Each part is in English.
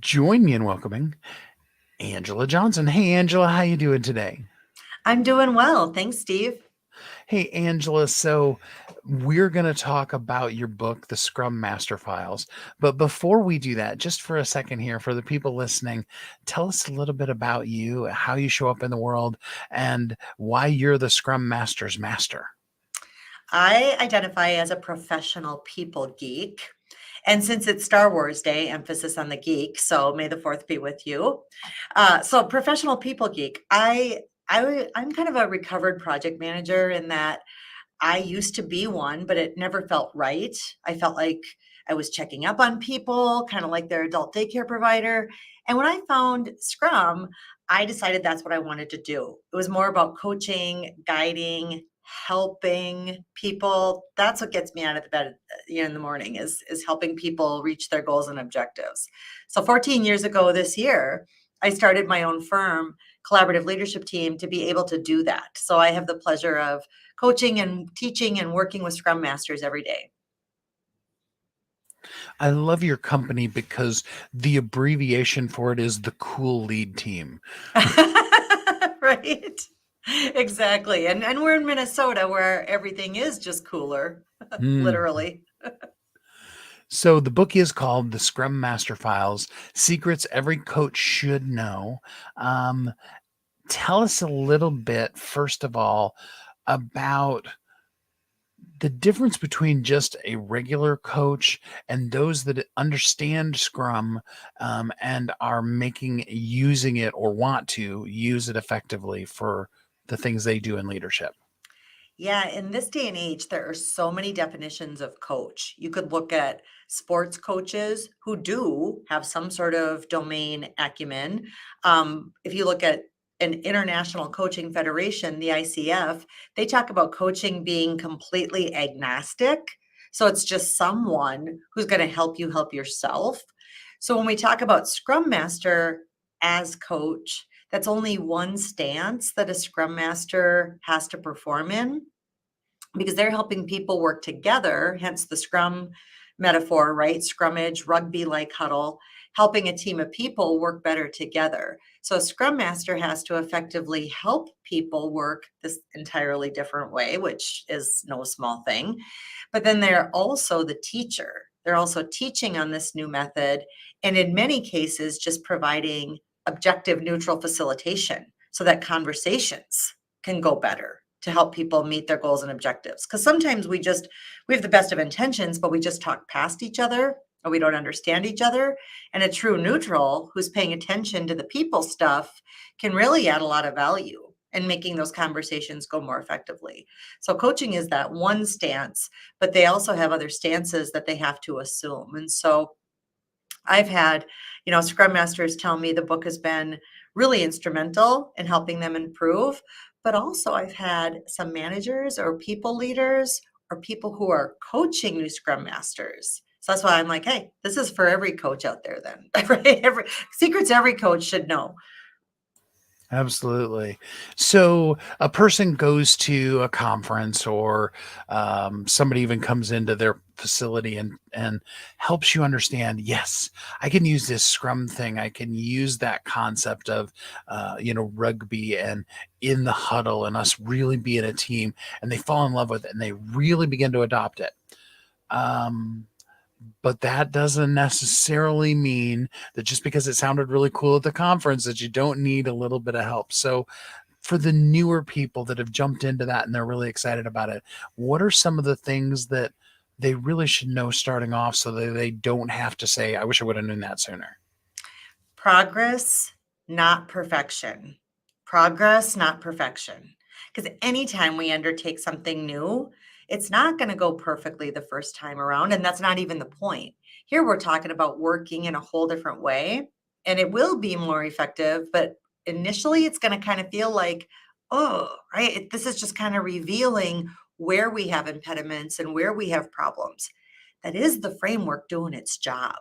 Join me in welcoming Angela Johnson. Hey, Angela, how you doing today? I'm doing well. Thanks, Steve. Hey, Angela. So we're going to talk about your book, The Scrum Master Files. But before we do that, just for a second here, for the people listening, tell us a little bit about you, how you show up in the world, and why you're the Scrum Master's master. I identify as a professional people geek. And since it's Star Wars Day, emphasis on the geek, so may the fourth be with you. So, professional people geek. I'm kind of a recovered project manager in that I used to be one, but it never felt right. I felt like I was checking up on people, kind of like their adult daycare provider. And when I found Scrum, I decided that's what I wanted to do. It was more about coaching, guiding, helping people. That's what gets me out of the bed in the morning is helping people reach their goals and objectives. So 14 years ago this year, I started my own firm, collaborative leadership team, to be able to do that. So I have the pleasure of coaching and teaching and working with Scrum Masters every day. I love your company because the abbreviation for it is the Cool Lead Team. Right? Exactly. And we're in Minnesota where everything is just cooler, Hmm. literally. So the book is called The Scrum Master Files: Secrets Every Coach Should Know. Um, Tell us a little bit, first of all, about the difference between just a regular coach and those that understand Scrum and are using it or want to use it effectively for the things they do in leadership. Yeah, in this day and age, there are so many definitions of coach. You could look at sports coaches who do have some sort of domain acumen. If you look at an international coaching federation, the ICF, they talk about coaching being completely agnostic. So it's just someone who's going to help you help yourself. So when we talk about Scrum Master as coach, that's only one stance that a Scrum Master has to perform in because they're helping people work together, hence the Scrum metaphor, right? Scrummage, rugby like huddle, helping a team of people work better together. So a Scrum Master has to effectively help people work this entirely different way, which is no small thing. But then they're also the teacher. They're also teaching on this new method, and in many cases, just providing objective neutral facilitation so that conversations can go better to help people meet their goals and objectives. Because sometimes we have the best of intentions, but we just talk past each other or we don't understand each other. And a true neutral who's paying attention to the people stuff can really add a lot of value in making those conversations go more effectively. So coaching is that one stance, but they also have other stances that they have to assume. And so I've had, Scrum Masters tell me the book has been really instrumental in helping them improve. But also, I've had some managers or people leaders or people who are coaching new Scrum Masters. So that's why I'm like, hey, this is for every coach out there then. Secrets every coach should know. Absolutely. So a person goes to a conference or somebody even comes into their facility and helps you understand, yes, I can use this Scrum thing. I can use that concept of, rugby and in the huddle and us really being a team. And they fall in love with it and they really begin to adopt it. Um, but that doesn't necessarily mean that just because it sounded really cool at the conference that you don't need a little bit of help. So for the newer people that have jumped into that and they're really excited about it, what are some of the things that they really should know starting off so that they don't have to say, I wish I would have known that sooner? Progress, not perfection. Progress, not perfection. Because anytime we undertake something new, it's not going to go perfectly the first time around. And that's not even the point. Here we're talking about working in a whole different way, and it will be more effective. But initially, it's going to kind of feel like, oh, right. This is just kind of revealing where we have impediments and where we have problems. That is the framework doing its job.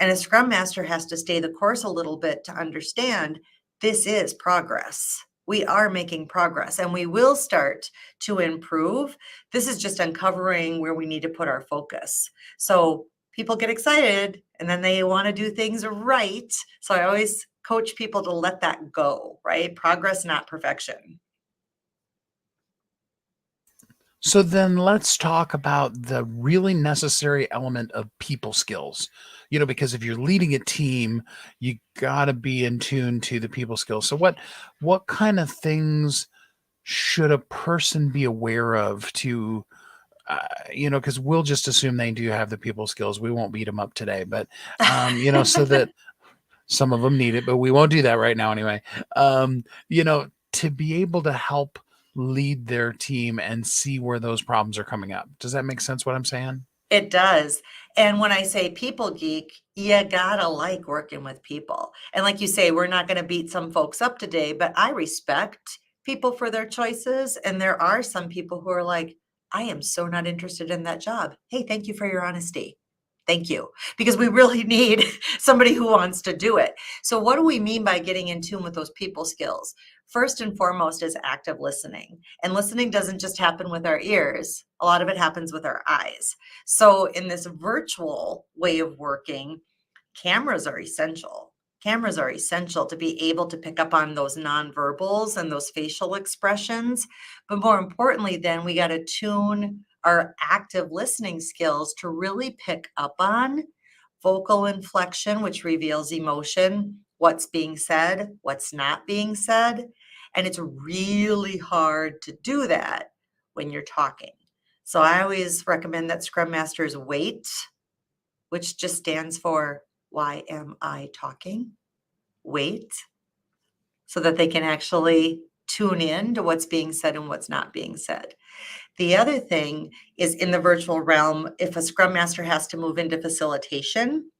And a Scrum Master has to stay the course a little bit to understand this is progress. We are making progress and we will start to improve. This is just uncovering where we need to put our focus. So people get excited and then they want to do things right. So I always coach people to let that go, right? Progress, not perfection. So then let's talk about the really necessary element of people skills. Because if you're leading a team, you got to be in tune to the people skills. So what kind of things should a person be aware of to because we'll just assume they do have the people skills. We won't beat them up today, but so that some of them need it, but we won't do that right now anyway. To be able to help lead their team and see where those problems are coming up. Does that make sense what I'm saying? It does. And when I say people geek, you gotta like working with people. And like you say, we're not gonna beat some folks up today, but I respect people for their choices. And there are some people who are like, I am so not interested in that job. Hey, thank you for your honesty. Thank you. Because we really need somebody who wants to do it. So, what do we mean by getting in tune with those people skills? First and foremost is active listening. And listening doesn't just happen with our ears, a lot of it happens with our eyes. So, in this virtual way of working, cameras are essential. Cameras are essential to be able to pick up on those nonverbals and those facial expressions. But more importantly, then we got to tune our active listening skills to really pick up on vocal inflection, which reveals emotion, what's being said, what's not being said. And it's really hard to do that when you're talking. So I always recommend that Scrum Masters wait, which just stands for why am I talking? Wait, so that they can actually tune in to what's being said and what's not being said. The other thing is in the virtual realm, if a Scrum Master has to move into facilitation,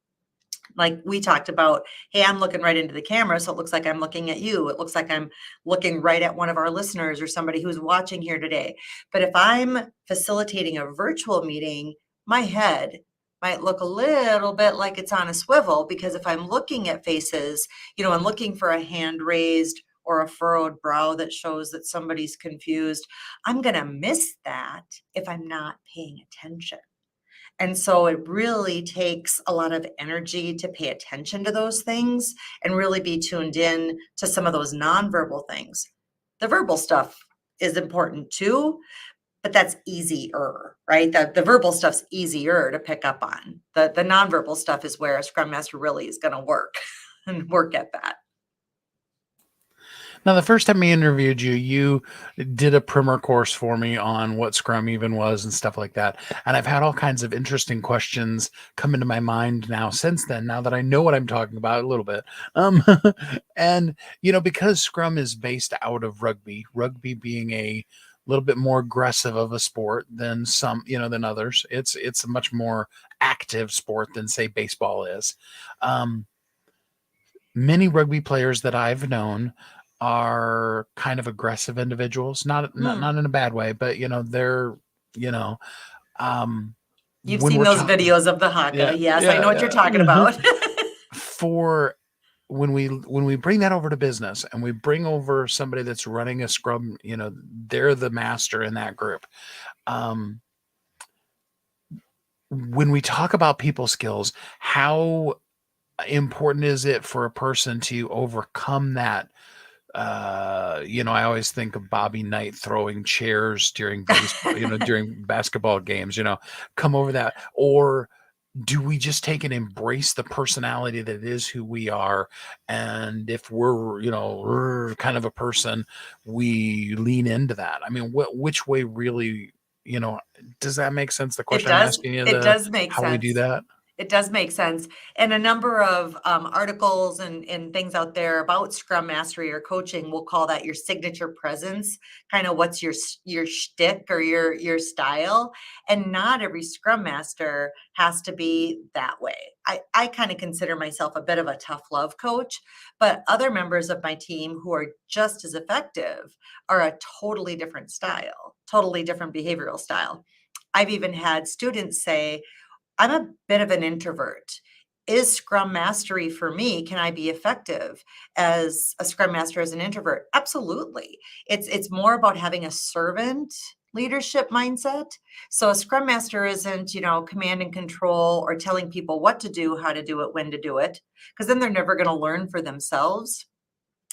like we talked about, hey, I'm looking right into the camera, so it looks like I'm looking at you. It looks like I'm looking right at one of our listeners or somebody who's watching here today. But if I'm facilitating a virtual meeting, my head might look a little bit like it's on a swivel, because if I'm looking at faces, I'm looking for a hand raised or a furrowed brow that shows that somebody's confused, I'm going to miss that if I'm not paying attention. And so it really takes a lot of energy to pay attention to those things and really be tuned in to some of those nonverbal things. The verbal stuff is important too, but that's easier, right? The verbal stuff's easier to pick up on. The nonverbal stuff is where a Scrum Master really is going to work and work at that. Now, the first time I interviewed you, you did a primer course for me on what Scrum even was and stuff like that. And I've had all kinds of interesting questions come into my mind now since then, now that I know what I'm talking about a little bit. Um, and, because Scrum is based out of rugby being a little bit more aggressive of a sport than than others. It's a much more active sport than, say, baseball is. Um, Many rugby players that I've known are kind of aggressive individuals, not in a bad way, but they're you know um You've when seen we're those talking, videos of the haka. yeah, Yes, I know yeah, what you're yeah. talking about. For when we bring that over to business and we bring over somebody that's running a scrum, they're the master in that group. um when we talk about people skills, how important is it for a person to overcome that? I always think of Bobby Knight throwing chairs during baseball, during basketball games, come over that. Or do we just take and embrace the personality that is who we are? And if we're kind of a person, we lean into that. I mean, which way really, does that make sense? The It question I'm does. asking you, It the does make how we do sense. that. It does make sense. And a number of articles and things out there about Scrum Mastery or coaching will call that your signature presence, kind of what's your shtick or your style. And not every Scrum Master has to be that way. I kind of consider myself a bit of a tough love coach, but other members of my team who are just as effective are a totally different style, totally different behavioral style. I've even had students say, I'm a bit of an introvert. Is Scrum Mastery for me? Can I be effective as a Scrum Master as an introvert? Absolutely. It's more about having a servant leadership mindset. So a Scrum Master isn't, command and control or telling people what to do, how to do it, when to do it, because then they're never going to learn for themselves.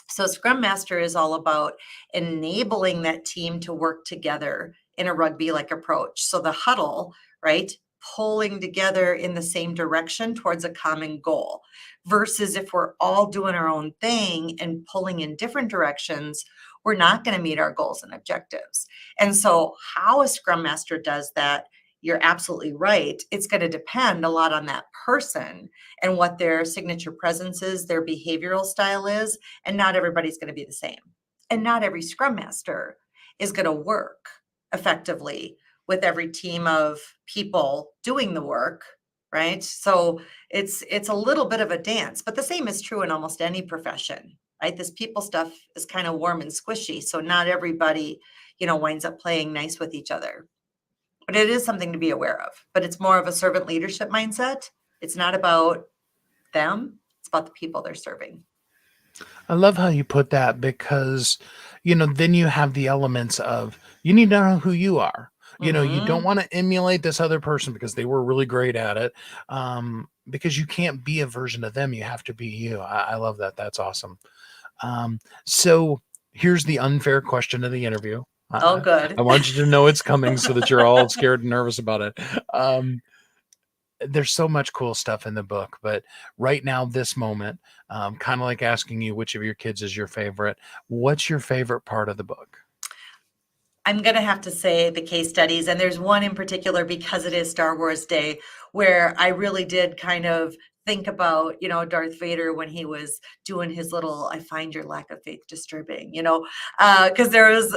So Scrum Master is all about enabling that team to work together in a rugby-like approach. So the huddle, right? Pulling together in the same direction towards a common goal versus if we're all doing our own thing and pulling in different directions, we're not going to meet our goals and objectives. And so how a Scrum Master does that, you're absolutely right. It's going to depend a lot on that person and what their signature presence is, their behavioral style is, and not everybody's going to be the same. And not every Scrum Master is going to work effectively with every team of people doing the work, right? So it's a little bit of a dance, but the same is true in almost any profession, right? This people stuff is kind of warm and squishy, so not everybody, winds up playing nice with each other. But it is something to be aware of. But it's more of a servant leadership mindset. It's not about them, it's about the people they're serving. I love how you put that because, then you have the elements of you need to know who you are. You don't Mhm. want to emulate this other person because they were really great at it. Because you can't be a version of them. You have to be you. I love that. That's awesome. So here's the unfair question of the interview. Oh, I good. want you to know it's coming so that you're all scared and nervous about it. Um, there's so much cool stuff in the book, but right now, this moment, kind of like asking you which of your kids is your favorite. What's your favorite part of the book? I'm gonna have to say the case studies, and there's one in particular because it is Star Wars Day, where I really did kind of think about, Darth Vader when he was doing his little "I find your lack of faith disturbing," because there was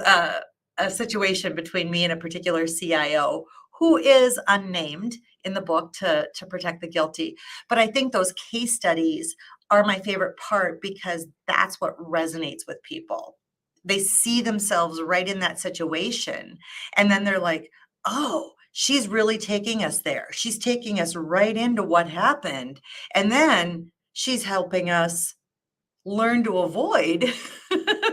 a situation between me and a particular CIO who is unnamed in the book to protect the guilty. But I think those case studies are my favorite part because that's what resonates with people. They see themselves right in that situation. And then they're like, oh, she's really taking us there. She's taking us right into what happened. And then she's helping us learn to avoid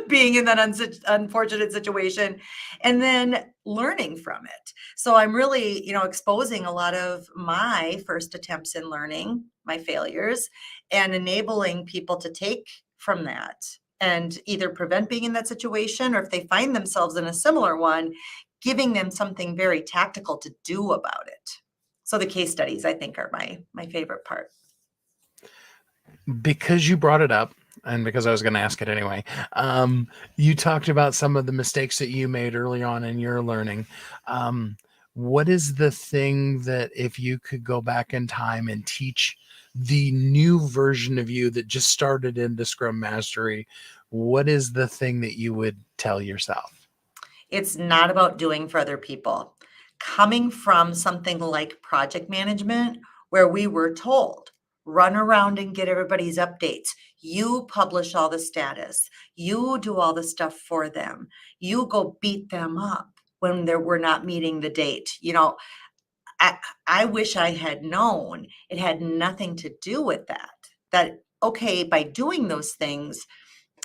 being in that unfortunate situation and then learning from it. So I'm really, exposing a lot of my first attempts in learning, my failures, and enabling people to take from that and either prevent being in that situation, or if they find themselves in a similar one, giving them something very tactical to do about it. So the case studies, I think, are my favorite part. Because you brought it up, and because I was going to ask it anyway, you talked about some of the mistakes that you made early on in your learning. Um, what is the thing that if you could go back in time and teach the new version of you that just started into Scrum Mastery, what is the thing that you would tell yourself? It's not about doing for other people. Coming from something like project management, where we were told, run around and get everybody's updates. You publish all the status. You do all the stuff for them. You go beat them up when we're not meeting the date. I, I wish I had known it had nothing to do with that. That, okay, by doing those things,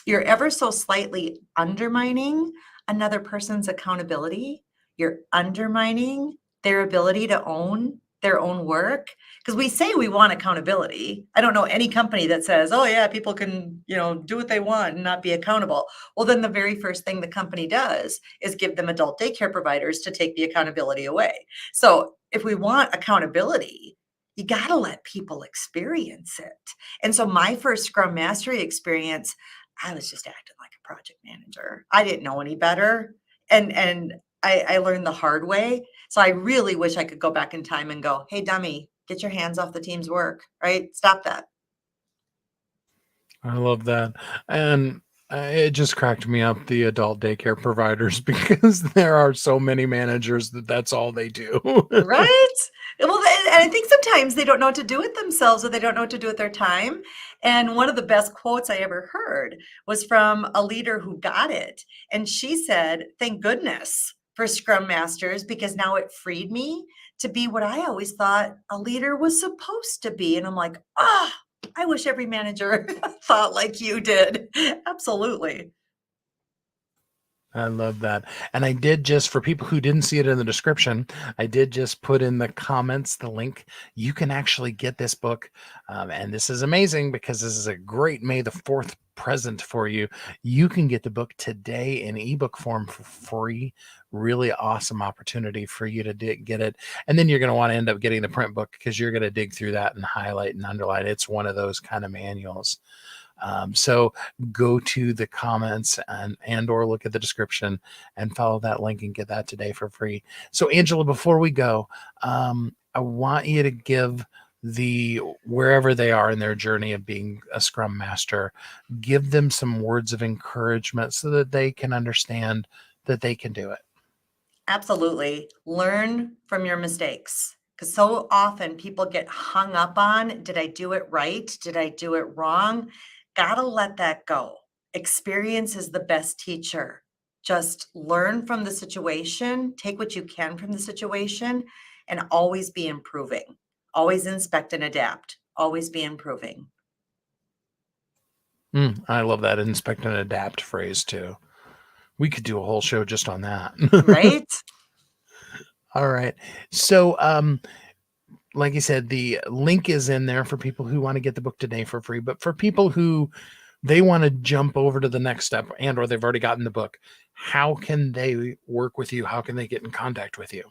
you're ever so slightly undermining another person's accountability. You're undermining their ability to own their own work. Because we say we want accountability. I don't know any company that says, oh, yeah, people can, do what they want and not be accountable. Well, then the very first thing the company does is give them adult daycare providers to take the accountability away. So if we want accountability, you got to let people experience it. And so my first Scrum Mastery experience, I was just acting like a project manager. I didn't know any better. And I learned the hard way. So I really wish I could go back in time and go, hey, dummy, get your hands off the team's work, right? Stop that. I love that. And it just cracked me up, the adult daycare providers, because there are so many managers that that's all they do. Right? Well, and I think sometimes they don't know what to do with themselves or they don't know what to do with their time. And one of the best quotes I ever heard was from a leader who got it. And she said, thank goodness for Scrum Masters because now it freed me to be what I always thought a leader was supposed to be. And I'm like, I wish every manager thought like you did. Absolutely. I love that. And I did just, for people who didn't see it in the description, I did just put in the comments the link. You can actually get this book. And this is amazing because this is a great May the 4th present for you. You can get the book today in ebook form for free. Really awesome opportunity for you to get it. And then you're going to want to end up getting the print book because you're going to dig through that and highlight and underline. It's one of those kind of manuals. So go to the comments and or look at the description and follow that link and get that today for free. So Angela, before we go, I want you to give the wherever they are in their journey of being a Scrum Master, give them some words of encouragement so that they can understand that they can do it. Absolutely. Learn from your mistakes. Because so often people get hung up on, did I do it right? Did I do it wrong? Gotta let that go. Experience is the best teacher. Just learn from the situation, take what you can from the situation, and always be improving. Always inspect and adapt. Always be improving. I love that inspect and adapt phrase too. We could do a whole show just on that. Right? All right. So, like I said, the link is in there for people who want to get the book today for free. But for people who they want to jump over to the next step and or they've already gotten the book, how can they work with you? How can they get in contact with you?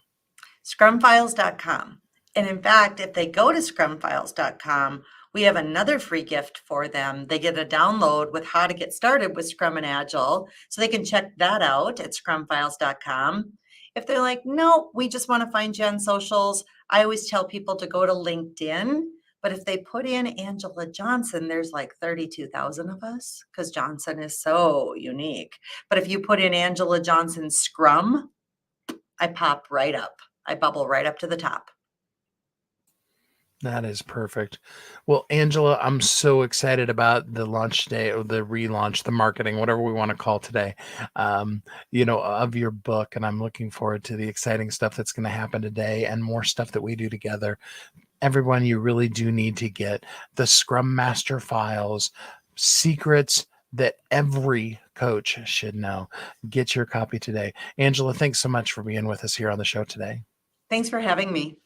Scrumfiles.com. And in fact, if they go to scrumfiles.com, we have another free gift for them. They get a download with how to get started with Scrum and Agile. So they can check that out at scrumfiles.com. If they're like, no, we just want to find you on socials, I always tell people to go to LinkedIn. But if they put in Angela Johnson, there's like 32,000 of us because Johnson is so unique. But if you put in Angela Johnson Scrum, I pop right up. I bubble right up to the top. That is perfect. Well, Angela, I'm so excited about the launch day or the relaunch, the marketing, whatever we want to call today, of your book. And I'm looking forward to the exciting stuff that's going to happen today and more stuff that we do together. Everyone, you really do need to get the Scrum Master files, secrets that every coach should know. Get your copy today. Angela, thanks so much for being with us here on the show today. Thanks for having me.